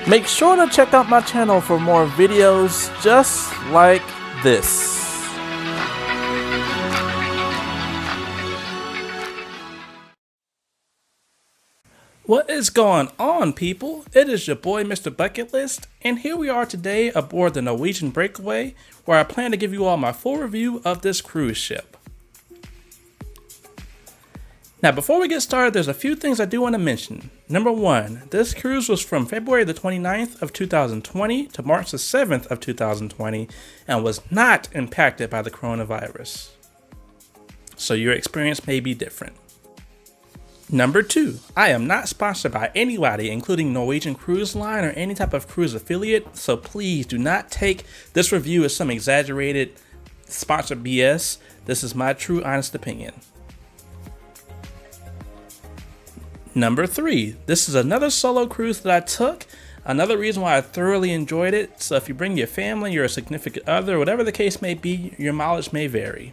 Make sure to check out my channel for more videos just like this. What is going on, people? It is your boy Mrbucketlist, and here we are today aboard the Norwegian Breakaway, where I plan to give you all my full review of this cruise ship. Now, before we get started, there's a few things I do want to mention. Number one, this cruise was from February the 29th of 2020 to March the 7th of 2020 and was not impacted by the coronavirus. So your experience may be different. Number two, I am not sponsored by anybody, including Norwegian Cruise Line or any type of cruise affiliate, so please do not take this review as some exaggerated sponsored BS. This is my true, honest opinion. Number three, this is another solo cruise that I took. Another reason why I thoroughly enjoyed it. So if you bring your family, your significant other, whatever the case may be, your mileage may vary.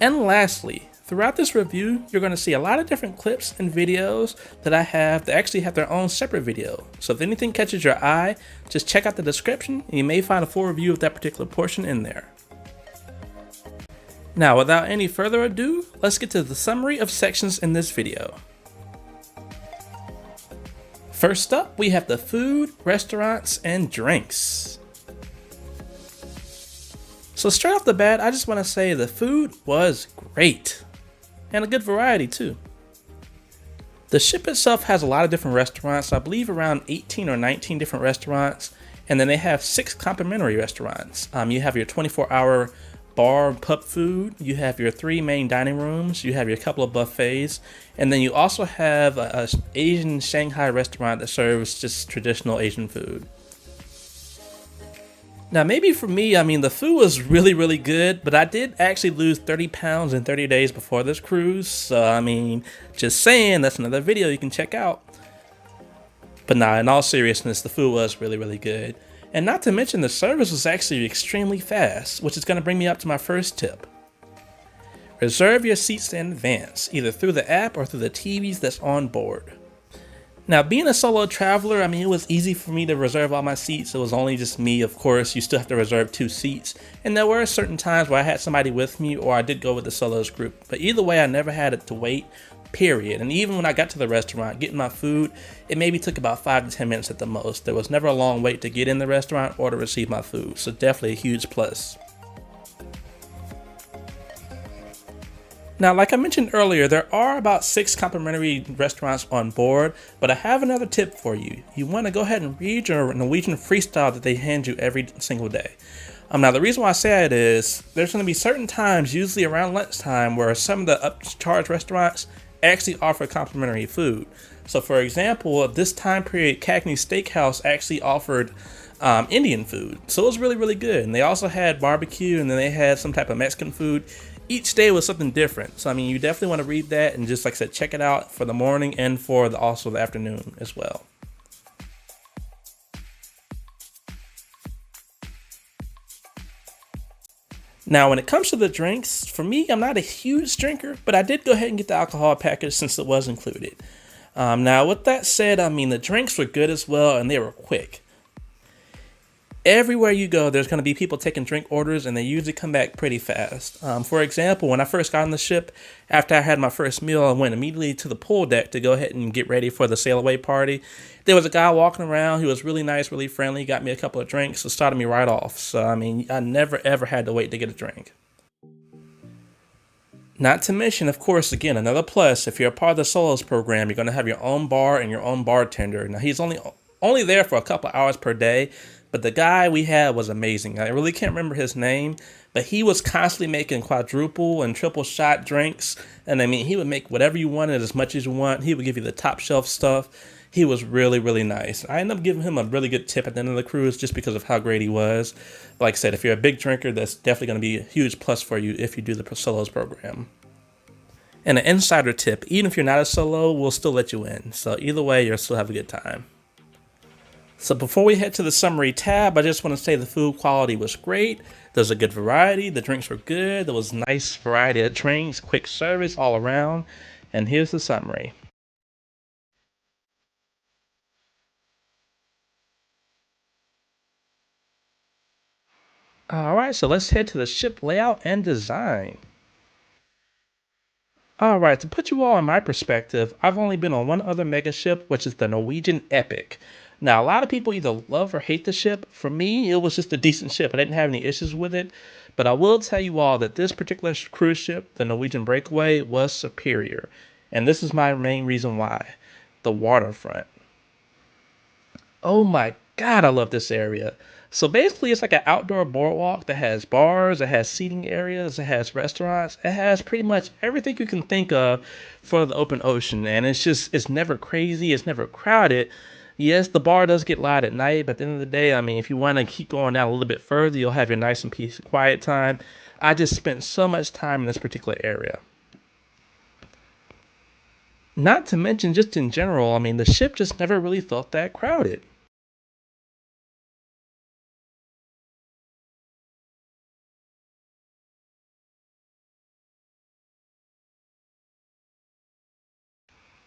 And lastly, throughout this review, you're going to see a lot of different clips and videos that I have that actually have their own separate video. So if anything catches your eye, just check out the description and you may find a full review of that particular portion in there. Now, without any further ado, let's get to the summary of sections in this video. First up, we have the food, restaurants, and drinks. So straight off the bat, I just want to say the food was great. And a good variety too. The ship itself has a lot of different restaurants, I believe around 18 or 19 different restaurants, and then they have 6 complimentary restaurants. You have your 24-hour bar pub food, you have your 3 main dining rooms, you have your couple of buffets, and then you also have a Asian Shanghai restaurant that serves just traditional Asian food. Now, maybe for me, the food was really good, but I did actually lose 30 pounds in 30 days before this cruise. So, just saying, that's another video you can check out. But nah, in all seriousness, the food was really good. And not to mention, the service was actually extremely fast, which is going to bring me up to my first tip. Reserve your seats in advance, either through the app or through the TVs that's on board. Now, being a solo traveler, it was easy for me to reserve all my seats. It was only just me, of course. You still have to reserve 2 seats. And there were certain times where I had somebody with me or I did go with the solos group. But either way, I never had it to wait, period. And even when I got to the restaurant, getting my food, it maybe took about 5 to 10 minutes at the most. There was never a long wait to get in the restaurant or to receive my food. So definitely a huge plus. Now, like I mentioned earlier, there are about 6 complimentary restaurants on board, but I have another tip for you. You want to go ahead and read your Norwegian freestyle that they hand you every single day. Now, the reason why I say it is there's going to be certain times, usually around lunchtime, where some of the upcharge restaurants actually offer complimentary food. So, for example, at this time period, Cagney Steakhouse actually offered Indian food. So it was really good. And they also had barbecue, and then they had some type of Mexican food. Each day was something different. So, you definitely want to read that and just, like I said, check it out for the morning and for also the afternoon as well. Now, when it comes to the drinks, for me, I'm not a huge drinker, but I did go ahead and get the alcohol package since it was included. Now, with that said, the drinks were good as well, and they were quick. Everywhere you go, there's going to be people taking drink orders, and they usually come back pretty fast. For example, when I first got on the ship, after I had my first meal, I went immediately to the pool deck to go ahead and get ready for the sail away party. There was a guy walking around who was really nice, really friendly, got me a couple of drinks, and started me right off. So, I never ever had to wait to get a drink. Not to mention, of course, again, another plus, if you're a part of the Solos program, you're going to have your own bar and your own bartender. Now, he's only there for a couple of hours per day, but the guy we had was amazing. I really can't remember his name, but he was constantly making quadruple and triple shot drinks. And he would make whatever you wanted as much as you want. He would give you the top shelf stuff. He was really nice. I ended up giving him a really good tip at the end of the cruise just because of how great he was. But like I said, if you're a big drinker, that's definitely going to be a huge plus for you if you do the Solos program. And an insider tip, even if you're not a solo, we'll still let you in. So either way, you'll still have a good time. So before we head to the summary tab, I just want to say the food quality was great. There's a good variety. The drinks were good. There was a nice variety of drinks, quick service all around. And here's the summary. Alright, so let's head to the ship layout and design. Alright, to put you all in my perspective, I've only been on one other mega ship, which is the Norwegian Epic. Now, a lot of people either love or hate the ship. For me, it was just a decent ship. I didn't have any issues with it. But I will tell you all that this particular cruise ship, the Norwegian Breakaway, was superior. And this is my main reason why. The waterfront. Oh my God, I love this area. So basically, it's like an outdoor boardwalk that has bars, it has seating areas, it has restaurants, it has pretty much everything you can think of for the open ocean. And it's never crazy, it's never crowded. Yes, the bar does get loud at night, but at the end of the day, I mean, if you want to keep going out a little bit further, you'll have your nice and peace, quiet time. I just spent so much time in this particular area. Not to mention, just in general, I mean, the ship just never really felt that crowded.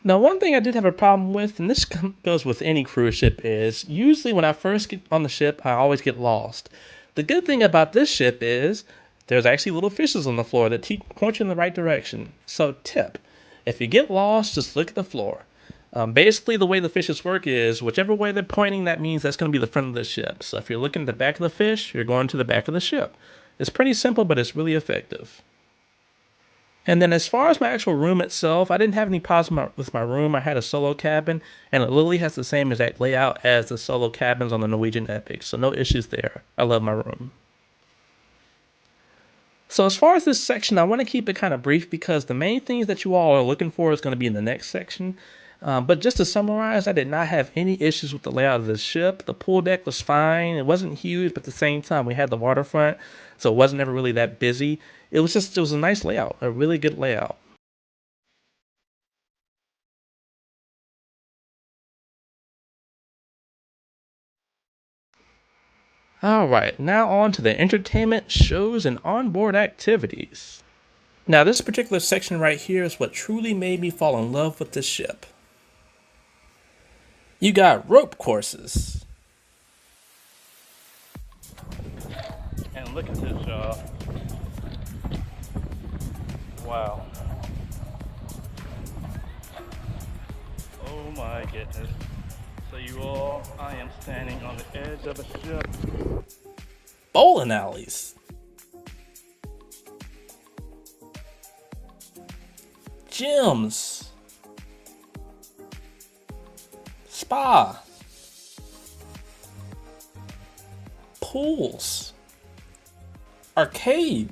Now, one thing I did have a problem with, and this goes with any cruise ship, is usually when I first get on the ship, I always get lost. The good thing about this ship is there's actually little fishes on the floor that point you in the right direction. So, tip, if you get lost, just look at the floor. Basically, the way the fishes work is whichever way they're pointing, that means that's going to be the front of the ship. So, if you're looking at the back of the fish, you're going to the back of the ship. It's pretty simple, but it's really effective. And then as far as my actual room itself, I didn't have any problems with my room. I had a solo cabin, and it literally has the same exact layout as the solo cabins on the Norwegian Epic, so no issues there. I love my room. So as far as this section, I want to keep it kind of brief because the main things that you all are looking for is going to be in the next section. But just to summarize, I did not have any issues with the layout of the ship. The pool deck was fine. It wasn't huge, but at the same time, we had the waterfront, so it wasn't ever really that busy. It was a nice layout, a really good layout. Alright, now on to the entertainment, shows, and onboard activities. Now, this particular section right here is what truly made me fall in love with this ship. You got rope courses. And look at this, y'all. Wow. Oh my goodness. So you all, I am standing on the edge of a ship. Bowling alleys. Gyms. Spa. Pools. Arcade.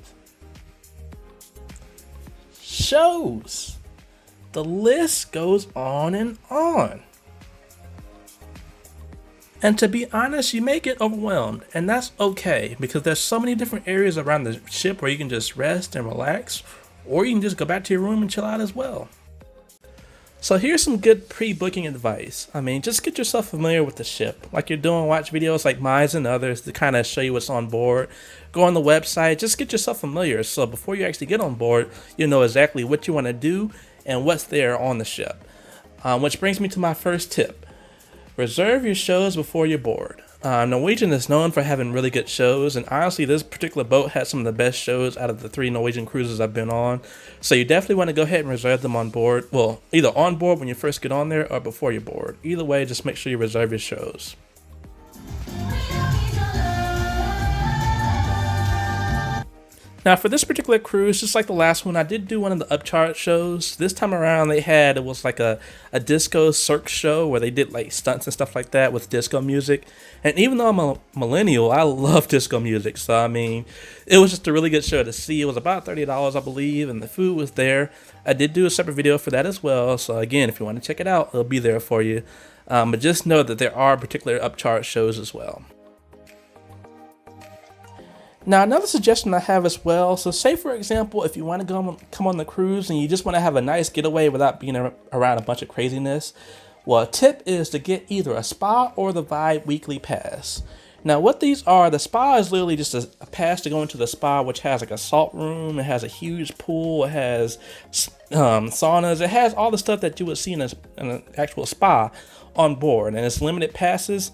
Shows. The list goes on and on. And to be honest, you may get overwhelmed, and that's okay because there's so many different areas around the ship where you can just rest and relax, or you can just go back to your room and chill out as well. So here's some good pre-booking advice. I mean, just get yourself familiar with the ship. Like you're doing watch videos like mine and others to kind of show you what's on board. Go on the website, just get yourself familiar so before you actually get on board, you know exactly what you want to do and what's there on the ship. Which brings me to my first tip. Reserve your shows before you're bored. Norwegian is known for having really good shows, and honestly, this particular boat had some of the best shows out of the 3 Norwegian cruises I've been on. So you definitely want to go ahead and reserve them on board. Well, either on board when you first get on there or before you're bored. Either way, just make sure you reserve your shows. Now for this particular cruise, just like the last one, I did do one of the upcharge shows. This time around it was like a disco cirque show where they did like stunts and stuff like that with disco music. And even though I'm a millennial, I love disco music. So I mean, it was just a really good show to see. It was about $30, I believe, and the food was there. I did do a separate video for that as well. So again, if you want to check it out, it'll be there for you. But just know that there are particular upcharge shows as well. Now, another suggestion I have as well, so say for example, if you want to come on the cruise and you just want to have a nice getaway without being around a bunch of craziness, well, a tip is to get either a spa or the Vibe weekly pass. Now, what these are, the spa is literally just a pass to go into the spa, which has like a salt room, it has a huge pool, it has saunas, it has all the stuff that you would see in an actual spa on board, and it's limited passes.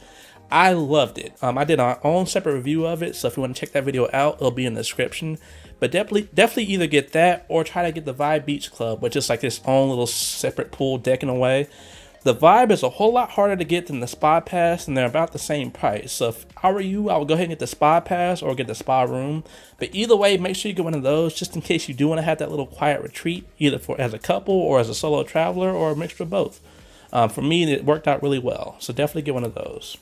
I loved it. I did our own separate review of it, so if you want to check that video out, it'll be in the description. But definitely either get that or try to get the Vibe Beach Club, which is like its own little separate pool deck in a way. The Vibe is a whole lot harder to get than the Spa Pass, and they're about the same price. So if I were you, I would go ahead and get the Spa Pass or get the Spa Room. But either way, make sure you get one of those just in case you do want to have that little quiet retreat, either for as a couple or as a solo traveler or a mixture of both. For me, it worked out really well, so definitely get one of those.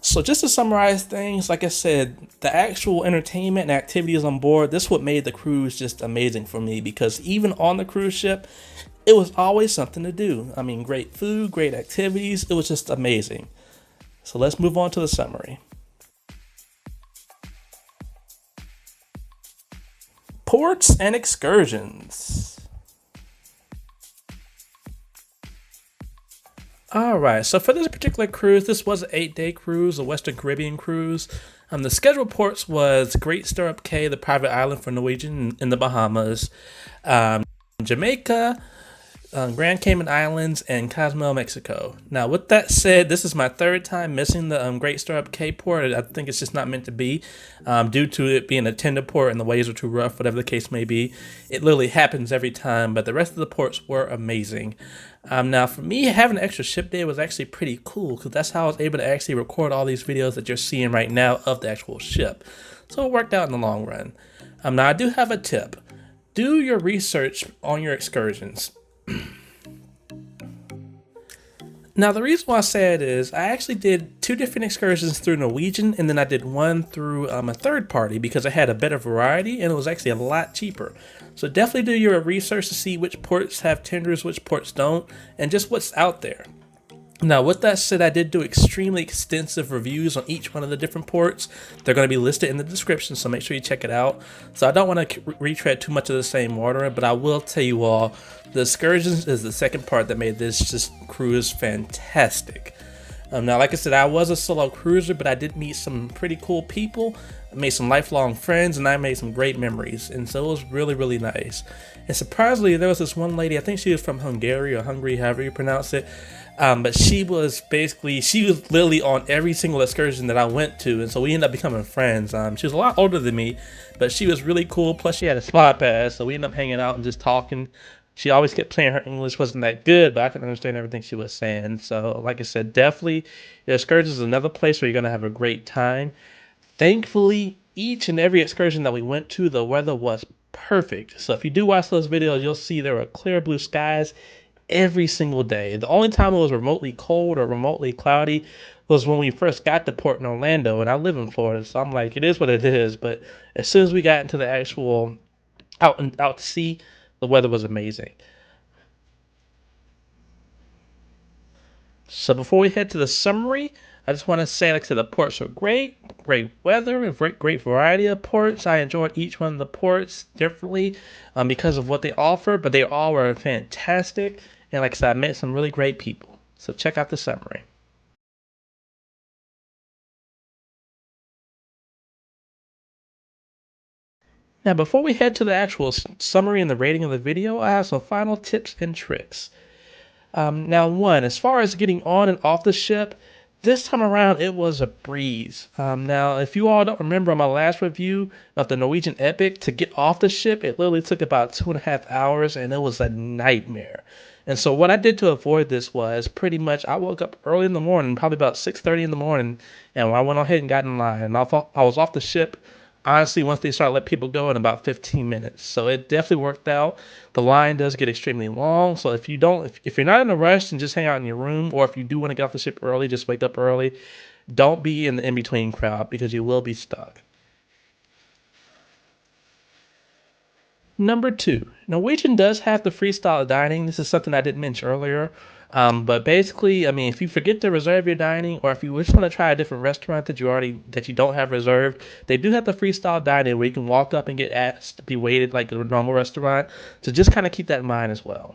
So just to summarize things, like I said, the actual entertainment and activities on board, this is what made the cruise just amazing for me, because even on the cruise ship, it was always something to do. I mean, great food, great activities, it was just amazing. So let's move on to the summary. Ports and excursions. Alright, so for this particular cruise, this was an 8-day cruise, a Western Caribbean cruise. The scheduled ports was Great Stirrup Cay, the private island for Norwegian in the Bahamas, Jamaica, Grand Cayman Islands, and Cozumel, Mexico. Now, with that said, this is my third time missing the Great Stirrup Cay port. I think it's just not meant to be, due to it being a tender port and the waves are too rough, whatever the case may be. It literally happens every time, but the rest of the ports were amazing. Now, for me, having an extra ship day was actually pretty cool, because that's how I was able to actually record all these videos that you're seeing right now of the actual ship. So it worked out in the long run. Now, I do have a tip. Do your research on your excursions. Now, the reason why I say it is I actually did 2 different excursions through Norwegian, and then I did one through a third party because I had a better variety and it was actually a lot cheaper. So definitely do your research to see which ports have tenders, which ports don't, and just what's out there. Now, with that said, I did do extremely extensive reviews on each one of the different ports. They're going to be listed in the description, so make sure you check it out. So I don't want to retread too much of the same order, but I will tell you all, the Excursions is the second part that made this just cruise fantastic. Now, like I said, I was a solo cruiser, but I did meet some pretty cool people. I made some lifelong friends, and I made some great memories, and so it was really, really nice. And surprisingly, there was this one lady, I think she was from Hungary or Hungary, however you pronounce it, but she was literally on every single excursion that I went to, and so we ended up becoming friends. She was a lot older than me, but she was really cool, plus she had a Spa Pass, so we ended up hanging out and just talking. She always kept saying her English wasn't that good, but I could understand everything she was saying. So, like I said, definitely, Excursions is another place where you're going to have a great time. Thankfully, each and every excursion that we went to, the weather was perfect. So if you do watch those videos, you'll see there were clear blue skies every single day. The only time it was remotely cold or remotely cloudy was when we first got to Port in Orlando, and I live in Florida, so I'm like, it is what it is. But as soon as we got into the actual out to sea, the weather was amazing. So before we head to the summary, I just want to say, like I said, the ports are great weather, a great variety of ports. I enjoyed each one of the ports differently because of what they offer, but they all were fantastic. And like I said, I met some really great people. So check out the summary. Now, before we head to the actual summary and the rating of the video, I have some final tips and tricks. Now, one, as far as getting on and off the ship, this time around it was a breeze. Now, if you all don't remember on my last review of the Norwegian Epic, to get off the ship, it literally took about 2.5 hours, and it was a nightmare. And so what I did to avoid this was pretty much I woke up early in the morning, probably about 6:30 in the morning, and I went ahead and got in line. And I was off the ship, honestly, once they started letting people go in about 15 minutes. So it definitely worked out. The line does get extremely long. So if you're not in a rush and just hang out in your room, or if you do want to get off the ship early, just wake up early. Don't be in the in-between crowd because you will be stuck. Number 2, Norwegian does have the freestyle dining. This is something I didn't mention earlier. But basically, I mean, if you forget to reserve your dining, or if you just want to try a different restaurant that you don't have reserved, they do have the freestyle dining where you can walk up and get asked to be waited like a normal restaurant. So just kind of keep that in mind as well.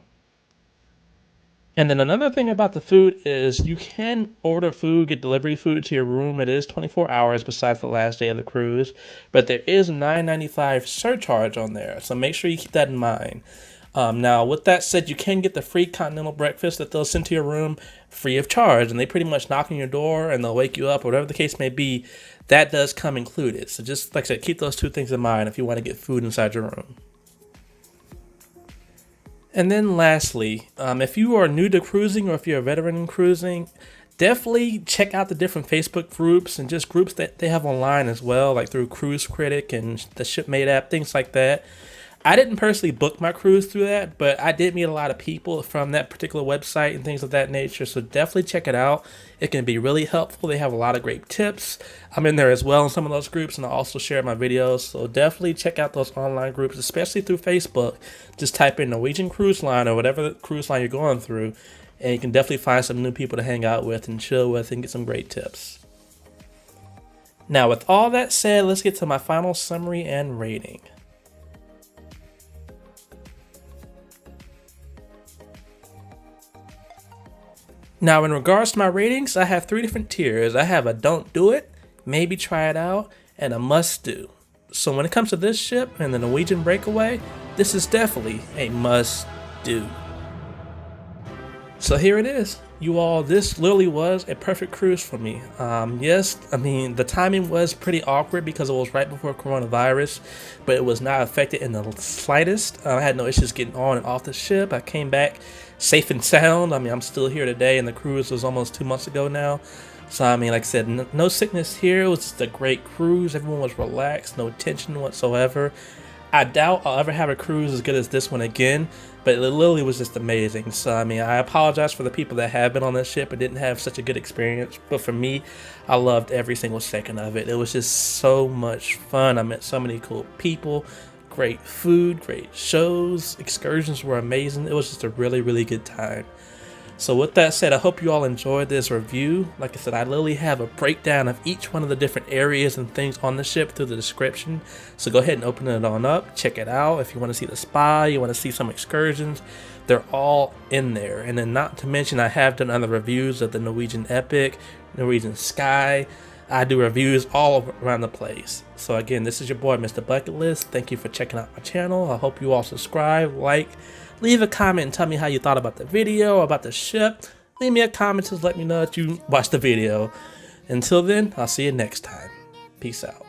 And then another thing about the food is you can order food, get delivery food to your room. It is 24 hours besides the last day of the cruise, but there is a $9.95 surcharge on there. So make sure you keep that in mind. Now, with that said, you can get the free continental breakfast that they'll send to your room free of charge, and they pretty much knock on your door and they'll wake you up, or whatever the case may be. That does come included. So just like I said, keep those two things in mind if you want to get food inside your room. And then lastly, if you are new to cruising or if you're a veteran in cruising, definitely check out the different Facebook groups and just groups that they have online as well, like through Cruise Critic and the Shipmate app, things like that. I didn't personally book my cruise through that, but I did meet a lot of people from that particular website and things of that nature, so definitely check it out. It can be really helpful. They have a lot of great tips. I'm in there as well in some of those groups, and I also share my videos, so definitely check out those online groups, especially through Facebook. Just type in Norwegian Cruise Line or whatever cruise line you're going through, and you can definitely find some new people to hang out with and chill with and get some great tips. Now, with all that said, let's get to my final summary and rating. Now, in regards to my ratings, I have 3 different tiers. I have a don't do it, maybe try it out, and a must do. So when it comes to this ship and the Norwegian Breakaway, this is definitely a must do. So here it is. You all, this literally was a perfect cruise for me. Yes, I mean, the timing was pretty awkward because it was right before coronavirus, but it was not affected in the slightest. I had no issues getting on and off the ship. I came back safe and sound. I mean, I'm still here today, and the cruise was almost 2 months ago now. So, I mean, like I said, no sickness here. It was just a great cruise. Everyone was relaxed, no tension whatsoever. I doubt I'll ever have a cruise as good as this one again, but it literally was just amazing. So, I mean, I apologize for the people that have been on this ship and didn't have such a good experience, but for me, I loved every single second of it. It was just so much fun. I met so many cool people, great food, great shows, excursions were amazing. It was just a really, really good time. So with that said, I hope you all enjoyed this review. Like I said, I literally have a breakdown of each one of the different areas and things on the ship through the description. So go ahead and open it on up, check it out. If you want to see the spa, you want to see some excursions, they're all in there. And then not to mention, I have done other reviews of the Norwegian Epic, Norwegian Sky. I do reviews all around the place. So again, this is your boy, Mrbucketlist. Thank you for checking out my channel. I hope you all subscribe, like, leave a comment and tell me how you thought about the video or about the ship. Leave me a comment to let me know that you watched the video. Until then, I'll see you next time. Peace out.